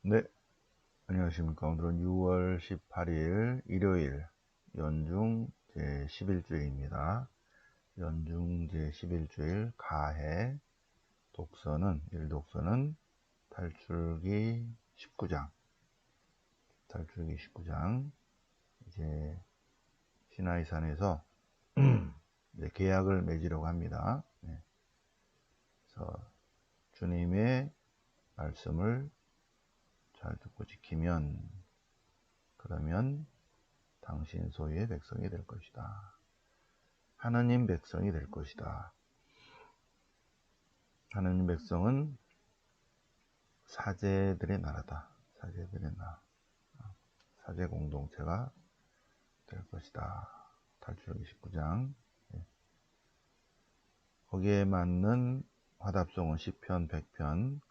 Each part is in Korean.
네, 안녕하십니까. 오늘은 6월 18일 일요일 연중 제11주일입니다. 연중 제11주일 가해 일독서는 탈출기 19장. 이제 시나이산에서 이제 계약을 맺으려고 합니다. 네. 그래서 주님의 말씀을 잘 듣고 지키면, 그러면 당신 소유의 백성이 될 것이다. 하느님 백성이 될 것이다. 하느님 백성은 사제들의 나라다. 사제들의 나라. 사제 공동체가 될 것이다. 탈출기 19장. 거기에 맞는 화답송은 시편 100편.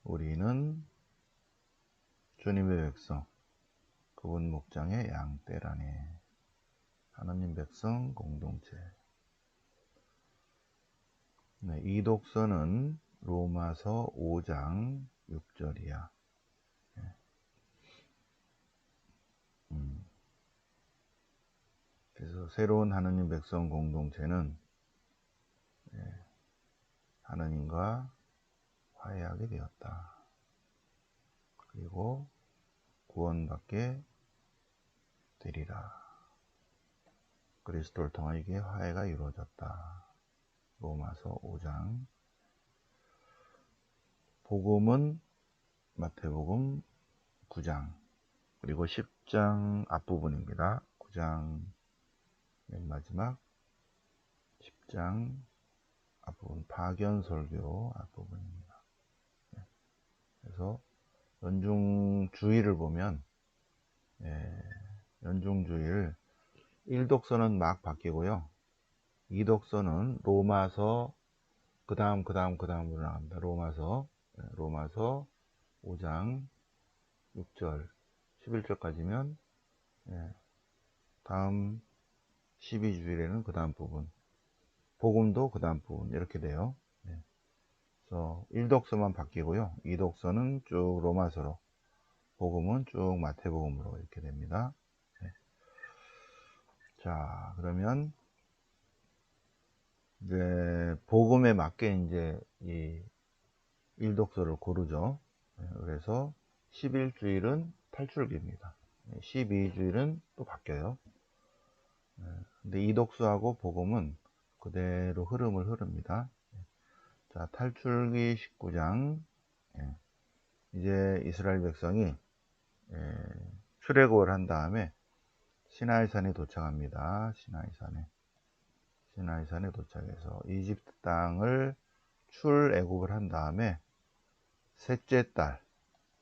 우리는 주님의 백성, 그분 목장의 양떼라네. 하느님 백성 공동체. 네, 이 독서는 로마서 5장 6절이야. 그래서 새로운 하느님 백성 공동체는 하느님과 화해하게 되었다. 그리고 구원받게 되리라. 그리스도를 통하여 이게 화해가 이루어졌다. 로마서 5장. 복음은 마태복음 9장 그리고 10장 앞부분입니다. 9장 맨 마지막, 10장 앞부분, 파견설교 앞부분입니다. 그래서 연중주일을 보면 연중주일 1독서는 막 바뀌고요. 2독서는 로마서 그 다음으로 나갑니다. 로마서 5장 6절 11절까지면 다음 12주일에는 그 다음 부분, 복음도 그 다음 부분, 이렇게 돼요. 그래서 1독서만 바뀌고요. 2독서는 쭉 로마서로, 복음은 쭉 마태복음으로 이렇게 됩니다. 자, 그러면 이제 복음에 맞게 이제 이 1독서를 고르죠. 그래서 11주일은 탈출기입니다. 12주일은 또 바뀌어요. 근데 2독서하고 복음은 그대로 흐름을 흐릅니다. 자, 탈출기 19장. 이제 이스라엘 백성이 출애굽을 한 다음에 시나이산에 도착합니다. 시나이산에 도착해서 이집트 땅을 출애굽을 한 다음에 셋째 달,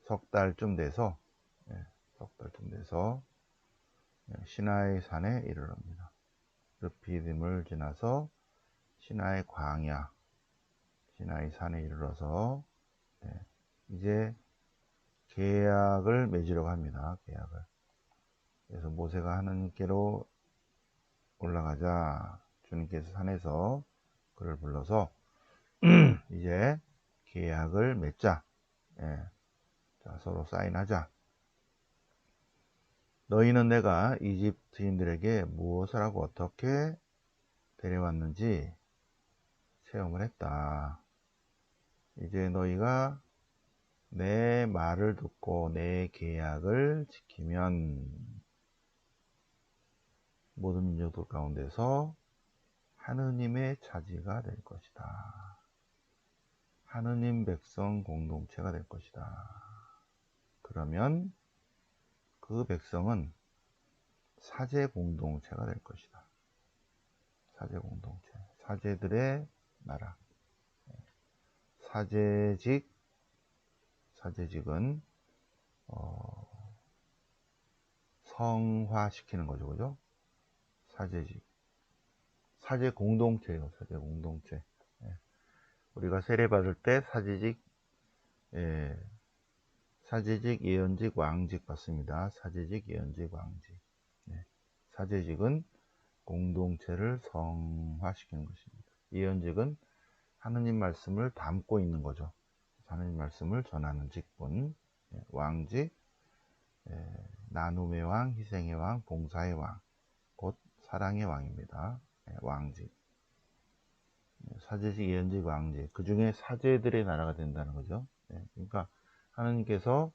석 달쯤 돼서 시나이산에 이르릅니다. 르피딤을 지나서 시나이 광야, 시나이산에 이르러서 이제 계약을 맺으려고 합니다. 계약을. 그래서 모세가 하나님께로 올라가자 주님께서 산에서 그를 불러서 이제 계약을 맺자. 자, 서로 사인하자. 너희는 내가 이집트인들에게 무엇을 하고 어떻게 데려왔는지 체험을 했다. 이제 너희가 내 말을 듣고 내 계약을 지키면 모든 민족들 가운데서 하느님의 차지가 될 것이다. 하느님 백성 공동체가 될 것이다. 그러면 그 백성은 사제 공동체가 될 것이다. 사제 공동체, 사제들의 나라. 사제직은 성화시키는 거죠, 그죠? 사제직, 사제 공동체예요. 사제 공동체. 우리가 세례 받을 때 사제직, 예언직, 왕직 받습니다. 사제직, 예언직, 왕직. 사제직은 공동체를 성화시키는 것입니다. 예언직은 하느님 말씀을 담고 있는 거죠. 하느님 말씀을 전하는 직분. 왕직, 나눔의 왕, 희생의 왕, 봉사의 왕, 곧 사랑의 왕입니다. 왕직. 사제직, 예언직, 왕직. 그 중에 사제들의 나라가 된다는 거죠. 그러니까 하나님께서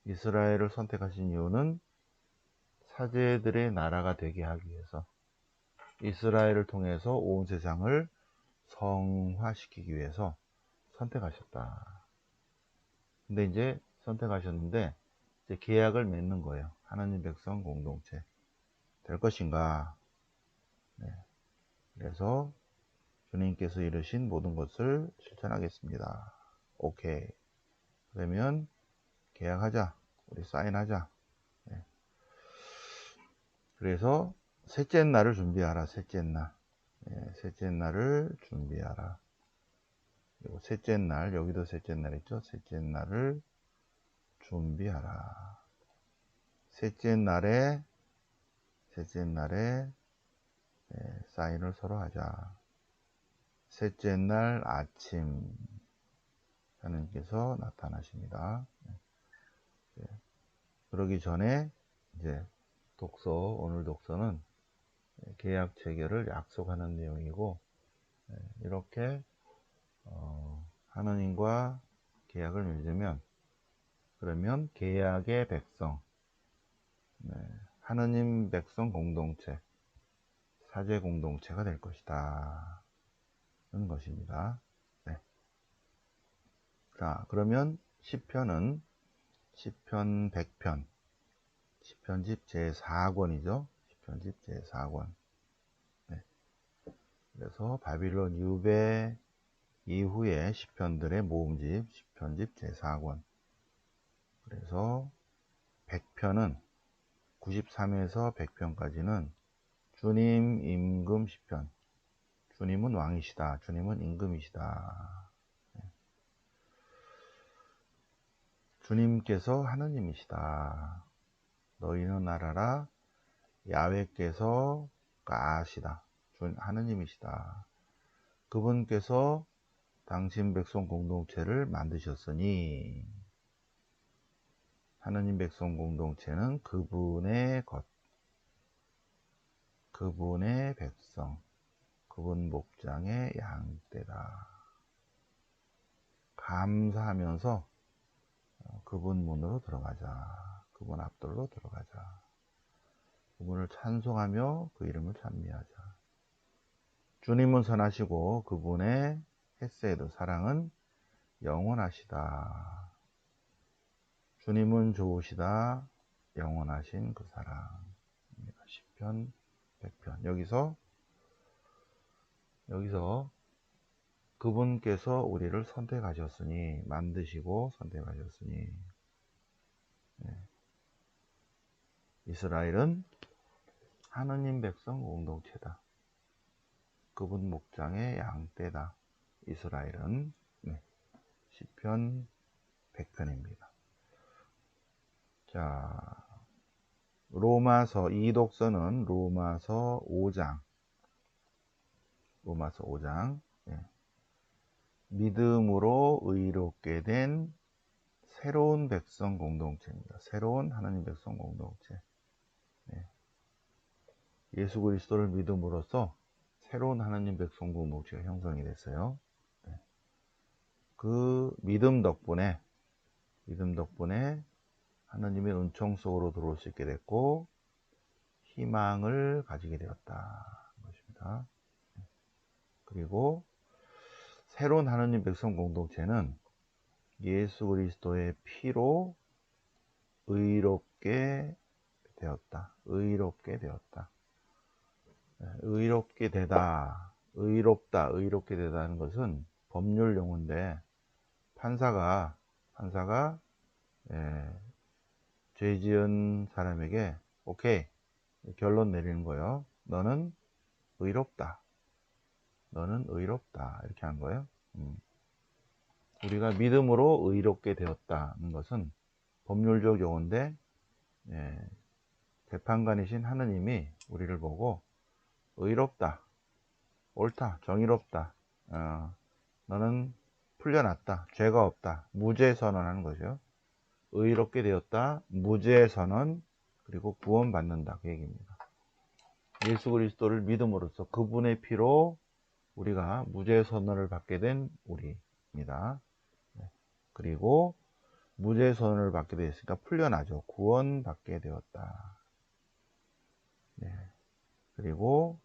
이스라엘을 선택하신 이유는 사제들의 나라가 되게 하기 위해서, 이스라엘을 통해서 온 세상을 성화시키기 위해서 선택하셨다. 근데 이제 선택하셨는데 이제 계약을 맺는 거예요. 하나님 백성 공동체 될 것인가. 그래서 주님께서 이르신 모든 것을 실천하겠습니다. 오케이. 그러면 계약하자. 우리 사인하자. 그래서 셋째 날을 준비하라. 셋째 날. 셋째 날을 준비하라. 그리고 셋째 날, 여기도 셋째 날 있죠? 셋째 날을 준비하라. 셋째 날에 사인을 서로 하자. 셋째 날 아침 하나님께서 나타나십니다. 그러기 전에 이제 오늘 독서는 계약 체결을 약속하는 내용이고, 이렇게 하나님과 계약을 맺으면, 그러면 계약의 백성, 하나님 백성 공동체, 사제 공동체가 될 것이다 하는 것입니다. 자, 그러면 시편은 시편 100편, 시편집 제4권이죠. 시편집 제4권. 그래서 바빌론 유배 이후의 시편들의 모음집, 시편집 제4권. 그래서 100편은 93에서 100편까지는 주님 임금 시편. 주님은 왕이시다. 주님은 임금이시다. 주님께서 하느님이시다. 너희는 알아라. 야훼께서 아시다. 하느님이시다. 그분께서 당신 백성 공동체를 만드셨으니, 하느님 백성 공동체는 그분의 것, 그분의 백성, 그분 목장의 양떼다. 감사하면서 그분 문으로 들어가자. 그분 앞돌로 들어가자. 그분을 찬송하며 그 이름을 찬미하자. 주님은 선하시고 그분의 헤세드 사랑은 영원하시다. 주님은 좋으시다. 영원하신 그 사랑. 시편 100편. 여기서 그분께서 우리를 선택하셨으니, 만드시고 선택하셨으니, 이스라엘은 하느님 백성 공동체다. 그분 목장의 양떼다. 이스라엘은. 시편 100편입니다. 자, 로마서, 이 독서는 로마서 5장. 로마서 5장. 믿음으로 의롭게 된 새로운 백성 공동체입니다. 새로운 하나님 백성 공동체. 예수 그리스도를 믿음으로써 새로운 하나님 백성 공동체가 형성이 됐어요. 그 믿음 덕분에 하나님의 은총 속으로 들어올 수 있게 됐고, 희망을 가지게 되었다 것입니다. 그리고 새로운 하나님 백성 공동체는 예수 그리스도의 피로 의롭게 되었다. 의롭게 되었다. 의롭게 되다. 의롭게 되다는 것은 법률 용어인데, 판사가 죄 지은 사람에게 오케이 결론 내리는 거예요. 너는 의롭다. 이렇게 한 거예요. 우리가 믿음으로 의롭게 되었다는 것은 법률적 용어인데, 재판관이신 하느님이 우리를 보고 의롭다, 옳다, 정의롭다, 너는 풀려났다, 죄가 없다, 무죄 선언하는 거죠. 의롭게 되었다, 무죄선언, 그리고 구원받는다, 그 얘기입니다. 예수 그리스도를 믿음으로써 그분의 피로 우리가 무죄선언을 받게 된 우리입니다. 그리고 무죄선언을 받게 되었으니까 풀려나죠. 구원받게 되었다. 네. 그리고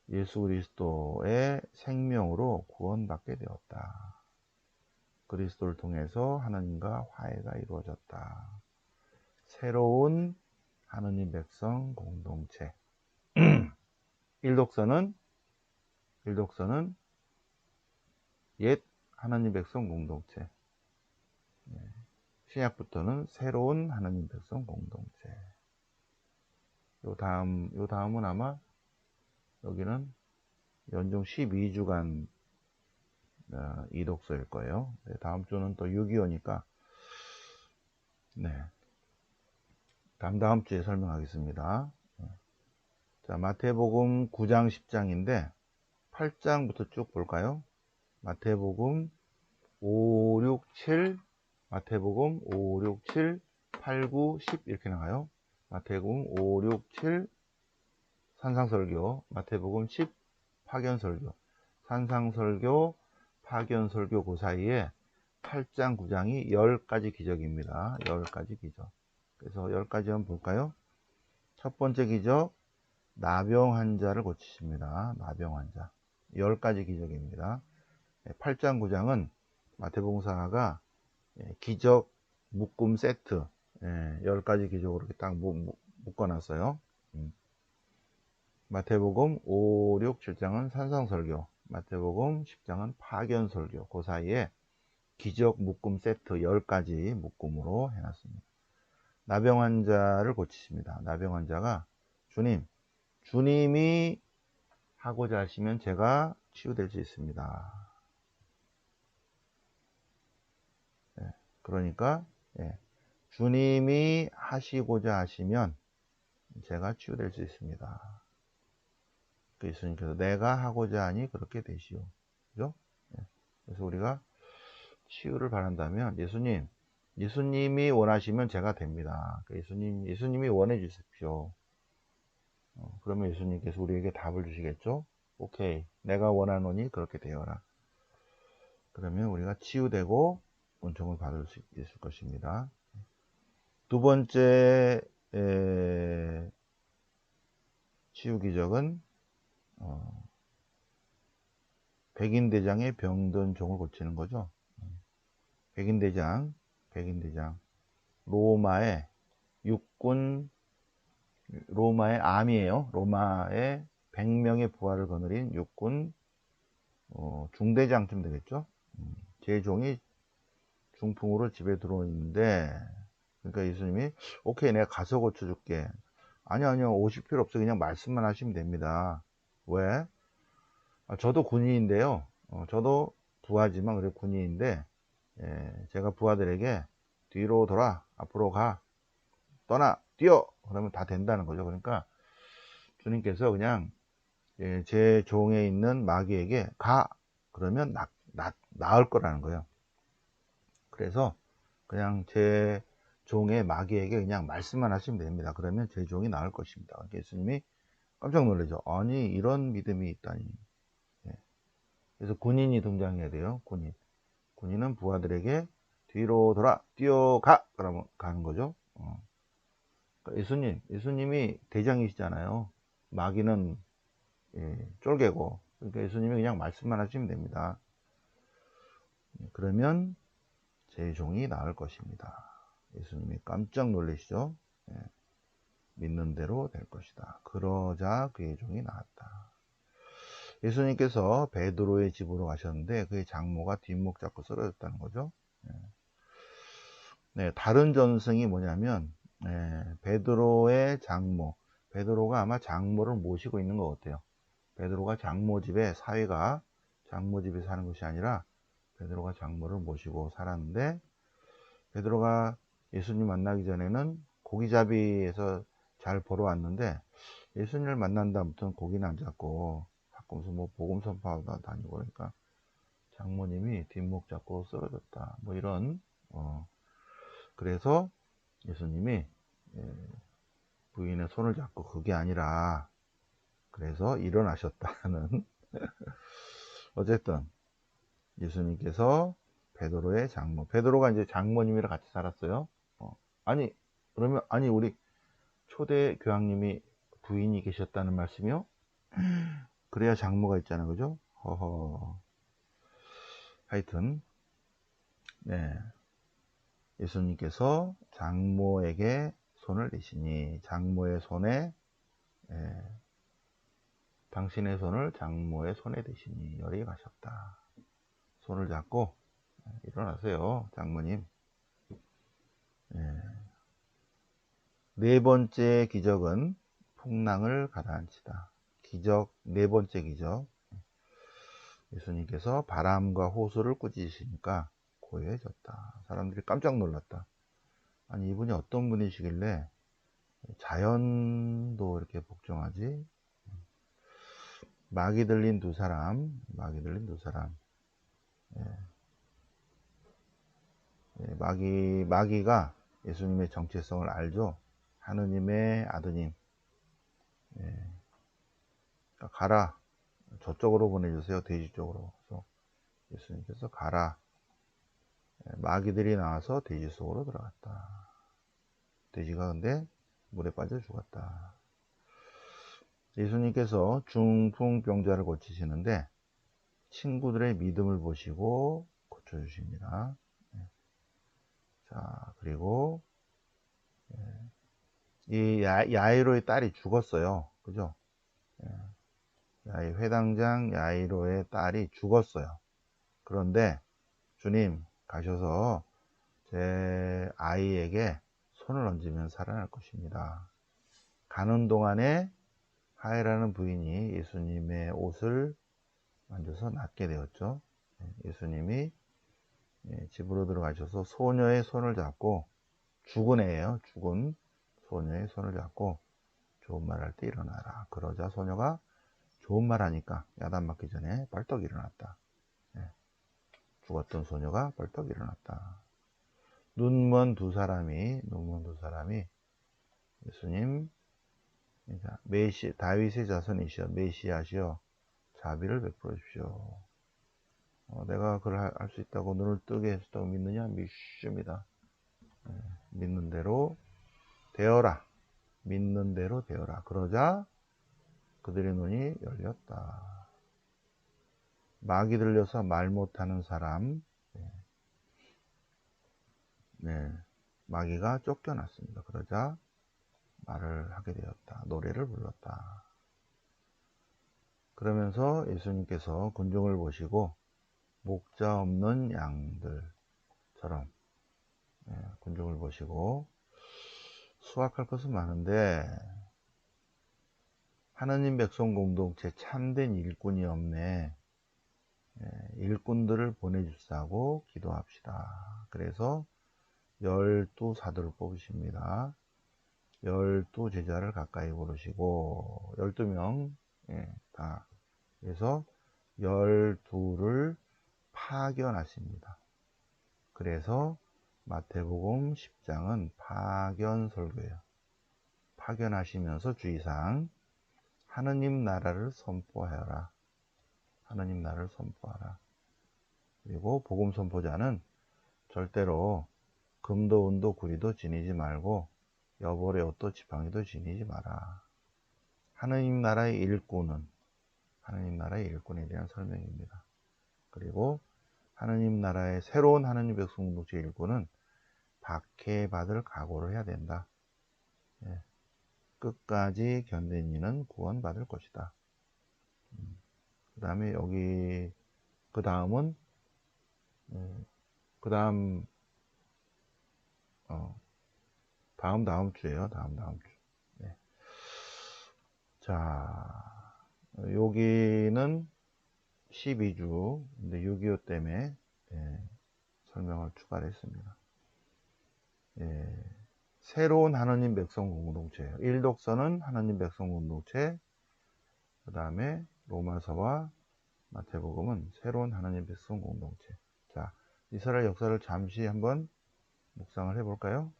예수 그리스도의 생명으로 구원받게 되었다. 그리스도를 통해서 하나님과 화해가 이루어졌다. 새로운 하느님 백성 공동체. 일독서는 옛 하나님 백성 공동체. 신약부터는 새로운 하나님 백성 공동체. 요 다음은 아마 여기는 연중 12주간 이독서일 거예요. 네, 다음 주는 또 6.25니까 네, 다음 주에 설명하겠습니다. 자, 마태복음 9장 10장인데 8장부터 쭉 볼까요? 마태복음 5, 6, 7, 마태복음 5, 6, 7, 8, 9, 10 이렇게 나가요. 마태복음 5, 6, 7 산상설교, 마태복음 10 파견설교, 산상설교, 파견설교 그 사이에 8장 9장이 10가지 기적입니다. 10가지 기적. 그래서 10가지 한번 볼까요? 첫 번째 기적, 나병 환자를 고치십니다. 나병 환자. 10가지 기적입니다. 8장 9장은 마태복음사가 기적 묶음 세트 10가지 기적으로 이렇게 딱 묶어놨어요. 마태복음 5, 6, 7장은 산상설교, 마태복음 10장은 파견설교, 그 사이에 기적 묶음 세트 10가지 묶음으로 해놨습니다. 나병 환자를 고치십니다. 나병 환자가 주님이 하고자 하시면 제가 치유될 수 있습니다. 그러니까 주님이 하시고자 하시면 제가 치유될 수 있습니다. 예수님께서 내가 하고자 하니 그렇게 되시오. 그죠? 그래서 우리가 치유를 바란다면 예수님이 원하시면 제가 됩니다. 예수님이 원해 주십시오. 그러면 예수님께서 우리에게 답을 주시겠죠? 오케이, 내가 원하노니 그렇게 되어라. 그러면 우리가 치유되고 은총을 받을 수 있을 것입니다. 두 번째 치유 기적은 백인대장의 병든 종을 고치는 거죠. 백인대장 로마의 암이에요. 로마의 100명의 부하를 거느린 육군 중대장쯤 되겠죠. 제 종이 중풍으로 집에 들어오는데, 그러니까 예수님이 오케이, 내가 가서 고쳐줄게. 아니요, 오실 필요 없어. 그냥 말씀만 하시면 됩니다. 왜? 저도 군인인데요. 저도 부하지만 그래 군인인데, 제가 부하들에게 뒤로 돌아, 앞으로 가, 떠나, 뛰어! 그러면 다 된다는 거죠. 그러니까 주님께서 그냥 제 종에 있는 마귀에게 가! 그러면 나을 거라는 거예요. 그래서 그냥 제 종의 마귀에게 그냥 말씀만 하시면 됩니다. 그러면 제 종이 나을 것입니다. 예수님이 깜짝 놀라죠. 아니, 이런 믿음이 있다니. 그래서 군인이 등장해야 돼요. 군인은 부하들에게 뒤로 돌아, 뛰어가! 그러면 가는 거죠. 그러니까 예수님이 대장이시잖아요. 마귀는 쫄개고. 그러니까 예수님이 그냥 말씀만 하시면 됩니다. 그러면 제 종이 나을 것입니다. 예수님이 깜짝 놀라시죠. 믿는 대로 될 것이다. 그러자 그의 종이 나았다. 예수님께서 베드로의 집으로 가셨는데 그의 장모가 뒷목 잡고 쓰러졌다는 거죠. 다른 전승이 뭐냐면 베드로의 장모, 베드로가 아마 장모를 모시고 있는 것 같아요. 베드로가 장모 집에 사위가 장모 집에 사는 것이 아니라 베드로가 장모를 모시고 살았는데, 베드로가 예수님 만나기 전에는 고기잡이에서 잘 벌어왔는데 예수님을 만난 다음부터는 고기는 안 잡고 가끔씩 뭐 복음 선포하다 다니고, 그러니까 장모님이 뒷목 잡고 쓰러졌다, 뭐 이런 그래서 예수님이 부인의 손을 잡고 그게 아니라 그래서 일어나셨다는 어쨌든 예수님께서 베드로의 장모, 베드로가 이제 장모님이랑 같이 살았어요. 아니 그러면 아니 우리 초대 교황님이 부인이 계셨다는 말씀이요? 그래야 장모가 있잖아요, 그죠? 허허. 하여튼 네, 예수님께서 장모에게 손을 대시니 장모의 손에 당신의 손을 장모의 손에 대시니 열이 가셨다. 손을 잡고 일어나세요, 장모님. 네 번째 기적은 풍랑을 가라앉히다. 기적, 네 번째 기적. 예수님께서 바람과 호수를 꾸짖으시니까 고요해졌다. 사람들이 깜짝 놀랐다. 아니, 이분이 어떤 분이시길래 자연도 이렇게 복종하지? 마귀 들린 두 사람. 마귀가 예수님의 정체성을 알죠. 하느님의 아드님. 가라. 저쪽으로 보내주세요. 돼지 쪽으로. 그래서 예수님께서 가라. 마귀들이 나와서 돼지 속으로 들어갔다. 돼지가 근데 물에 빠져 죽었다. 예수님께서 중풍병자를 고치시는데 친구들의 믿음을 보시고 고쳐주십니다. 자, 그리고 이 야이로의 딸이 죽었어요. 그죠? 회당장 야이로의 딸이 죽었어요. 그런데 주님 가셔서 제 아이에게 손을 얹으면 살아날 것입니다. 가는 동안에 하이라는 부인이 예수님의 옷을 만져서 낫게 되었죠. 예수님이 집으로 들어가셔서 소녀의 손을 잡고, 죽은 애예요. 죽은 소녀의 손을 잡고 좋은 말 할 때 일어나라. 그러자 소녀가 좋은 말 하니까 야단 맞기 전에 벌떡 일어났다. 죽었던 소녀가 벌떡 일어났다. 눈먼 두 사람이 예수님, 다윗의 자손이시여 메시아시여 자비를 베풀어 주십시오. 내가 그걸 할 수 있다고, 눈을 뜨게 해줬다고 믿느냐? 믿습니다. 믿는 대로 되어라. 믿는 대로 되어라. 그러자 그들의 눈이 열렸다. 마귀 들려서 말 못하는 사람, 마귀가 쫓겨났습니다. 그러자 말을 하게 되었다. 노래를 불렀다. 그러면서 예수님께서 군중을 보시고 목자 없는 양들처럼 군중을 보시고 수확할 것은 많은데 하느님 백성 공동체 참된 일꾼이 없네. 일꾼들을 보내주시고 기도합시다. 그래서 12사도를 뽑으십니다. 12제자를 가까이 부르시고 12명 다. 그래서 12를 파견하십니다. 그래서 마태복음 10장은 파견 설교예요. 파견하시면서 주의사항, 하느님 나라를 선포하여라. 하느님 나라를 선포하라. 그리고 복음 선포자는 절대로 금도 은도 구리도 지니지 말고 여벌의 옷도 지팡이도 지니지 마라. 하느님 나라의 일꾼은 하느님 나라의 일꾼에 대한 설명입니다. 그리고 하느님 나라의 새로운 하느님 백성 공동체 일꾼은 박해받을 각오를 해야 된다. 끝까지 견딘 이는 구원받을 것이다. 그 다음에 여기 그 다음은 그 다음 다음 주에요. 다음 주. 자, 여기는 12주, 근데 6.25 때문에 설명을 추가를 했습니다. 새로운 하느님 백성 공동체예요. 일독서는 하느님 백성 공동체, 그 다음에 로마서와 마태복음은 새로운 하느님 백성 공동체. 자, 이스라엘 역사를 잠시 한번 묵상을 해볼까요?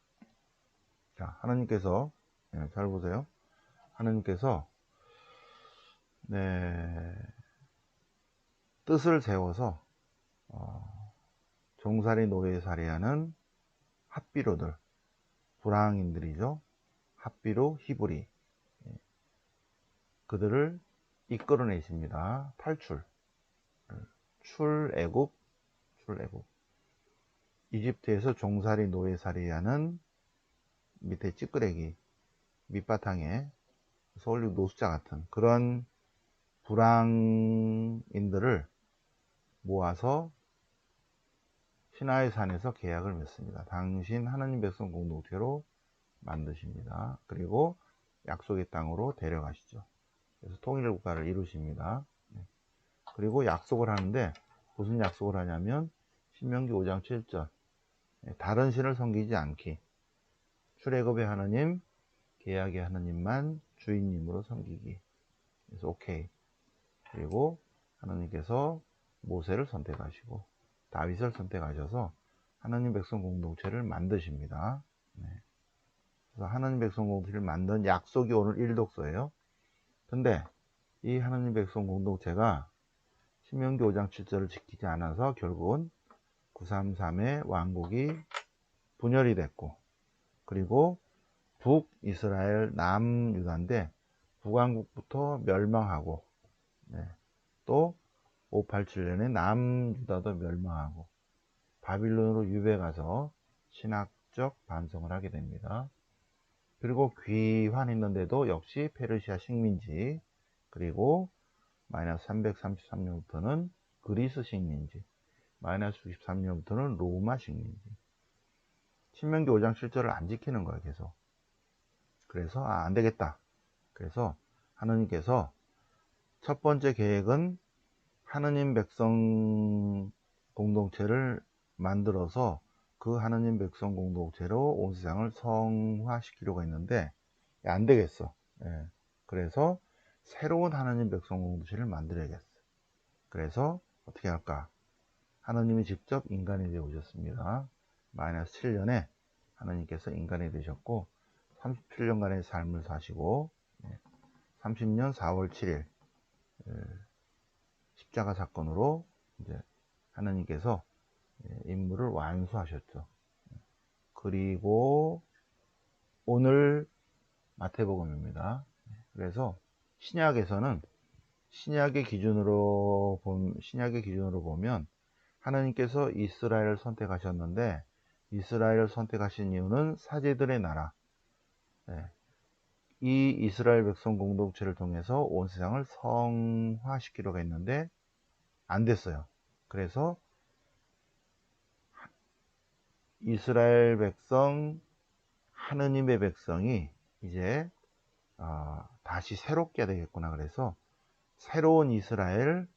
자, 하나님께서, 잘 보세요. 하나님께서, 뜻을 세워서, 종살이 노예살이하는 합비로들, 불황인들이죠. 합비로 히브리, 그들을 이끌어내십니다. 탈출, 출애굽. 이집트에서 종살이 노예살이하는 밑에 찌끄레기, 밑바탕에 서울육 노숙자 같은 그런 불황인들을 모아서 시나이 산에서 계약을 맺습니다. 당신 하나님 백성 공동체로 만드십니다. 그리고 약속의 땅으로 데려가시죠. 그래서 통일 국가를 이루십니다. 그리고 약속을 하는데 무슨 약속을 하냐면 신명기 5장 7절 다른 신을 섬기지 않기, 출애굽의 하나님, 계약의 하나님만 주인님으로 섬기기. 그래서 오케이. 그리고 하나님께서 모세를 선택하시고 다윗을 선택하셔서 하나님 백성 공동체를 만드십니다. 그래서 하나님 백성 공동체를 만든 약속이 오늘 1독서예요. 근데 이 하나님 백성 공동체가 신명기 5장 7절을 지키지 않아서 결국은 933의 왕국이 분열이 됐고, 그리고 북이스라엘 남유다인데 북왕국부터 멸망하고, 또 587년에 남유다도 멸망하고 바빌론으로 유배가서 신학적 반성을 하게 됩니다. 그리고 귀환했는데도 역시 페르시아 식민지, 그리고 마이너스 333년부터는 그리스 식민지, 마이너스 93년부터는 로마 식민지. 신명기 5장 7절을 안 지키는 거예요, 계속. 그래서 안 되겠다. 그래서 하나님께서 첫 번째 계획은 하나님 백성 공동체를 만들어서 그 하나님 백성 공동체로 온 세상을 성화시키려고 했는데 안 되겠어. 그래서 새로운 하나님 백성 공동체를 만들어야겠어. 그래서 어떻게 할까? 하나님이 직접 인간이 되어 오셨습니다. 마이너스 7년에 하나님께서 인간이 되셨고 37년간의 삶을 사시고 30년 4월 7일 십자가 사건으로 이제 하나님께서 임무를 완수하셨죠. 그리고 오늘 마태복음입니다. 그래서 신약에서는 신약의 기준으로 보면 하나님께서 이스라엘을 선택하셨는데 이스라엘을 선택하신 이유는 사제들의 나라, 이 이스라엘 백성 공동체를 통해서 온 세상을 성화시키려고 했는데 안 됐어요. 그래서 이스라엘 백성, 하느님의 백성이 이제 다시 새롭게 되겠구나. 그래서 새로운 이스라엘,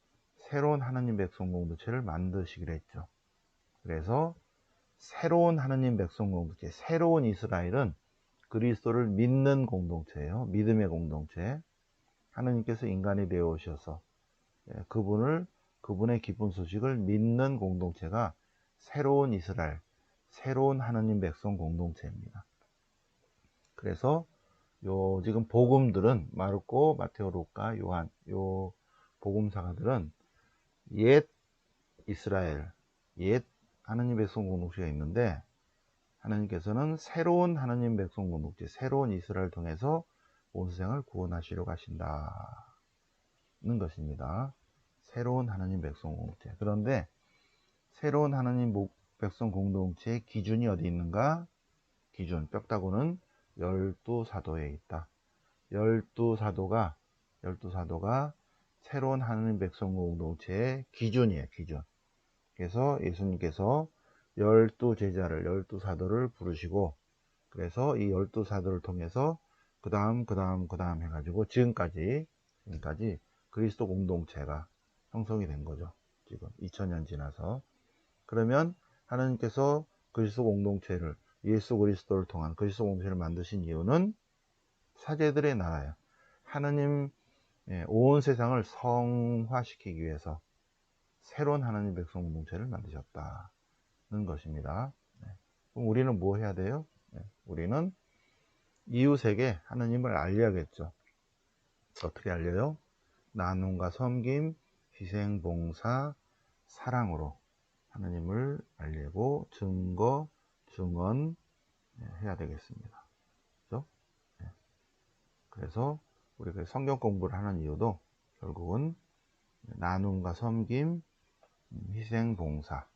새로운 하느님 백성 공동체를 만드시기로 했죠. 그래서 새로운 하느님 백성 공동체, 새로운 이스라엘은 그리스도를 믿는 공동체예요. 믿음의 공동체. 하느님께서 인간이 되어 오셔서 그분의 기쁜 소식을 믿는 공동체가 새로운 이스라엘, 새로운 하느님 백성 공동체입니다. 그래서 지금 복음들은 마르코, 마테오, 루카, 요한 요 복음사가들은 옛 이스라엘, 옛 하느님 백성 공동체가 있는데 하나님께서는 새로운 하나님 백성 공동체, 새로운 이스라엘을 통해서 온 세상을 구원하시려고 하신다는 것입니다. 새로운 하나님 백성 공동체. 그런데 새로운 하나님 백성 공동체의 기준이 어디 있는가? 기준, 뼈다구는 12사도에 있다. 12사도가 새로운 하나님 백성 공동체의 기준이에요, 기준. 그래서 예수님께서 12제자를, 12사도를 부르시고, 그래서 이 12사도를 통해서 그 다음 해가지고 지금까지 그리스도 공동체가 형성이 된 거죠. 지금 2000년 지나서. 그러면 하나님께서 그리스도 공동체를, 예수 그리스도를 통한 그리스도 공동체를 만드신 이유는 사제들의 나라예요. 하나님, 온 세상을 성화시키기 위해서 새로운 하나님 백성 공동체를 만드셨다는 것입니다. 그럼 우리는 뭐 해야 돼요? 우리는 이웃에게 하느님을 알려야겠죠. 어떻게 알려요? 나눔과 섬김, 희생, 봉사, 사랑으로 하느님을 알리고 증거, 증언 해야 되겠습니다. 그죠? 그래서 우리가 성경 공부를 하는 이유도 결국은 나눔과 섬김, 희생, 봉사,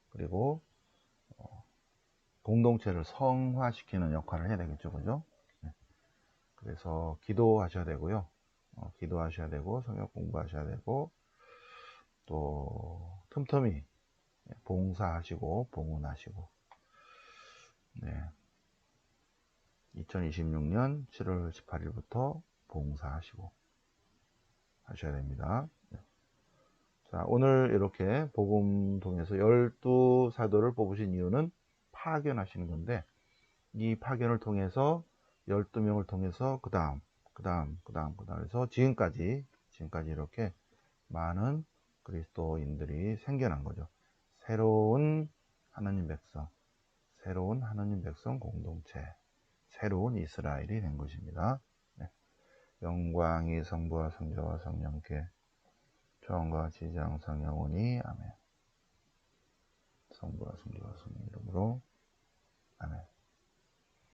그리고 공동체를 성화시키는 역할을 해야 되겠죠. 그죠? 그래서 기도하셔야 되고요. 기도하셔야 되고, 성경 공부하셔야 되고, 또 틈틈이 봉사하시고, 봉헌하시고, 네. 2026년 7월 18일부터 봉사하시고 하셔야 됩니다. 자, 오늘 이렇게 복음 통해서 12사도를 뽑으신 이유는 파견하시는 건데, 이 파견을 통해서 12명을 통해서 그 다음 해서 지금까지 이렇게 많은 그리스도인들이 생겨난 거죠. 새로운 하나님 백성 공동체, 새로운 이스라엘이 된 것입니다. 네. 영광이 성부와 성자와 성령께 처음과 같이 이제 항상 영원히 아멘. 성부와 성자와 성령 이름으로 아멘.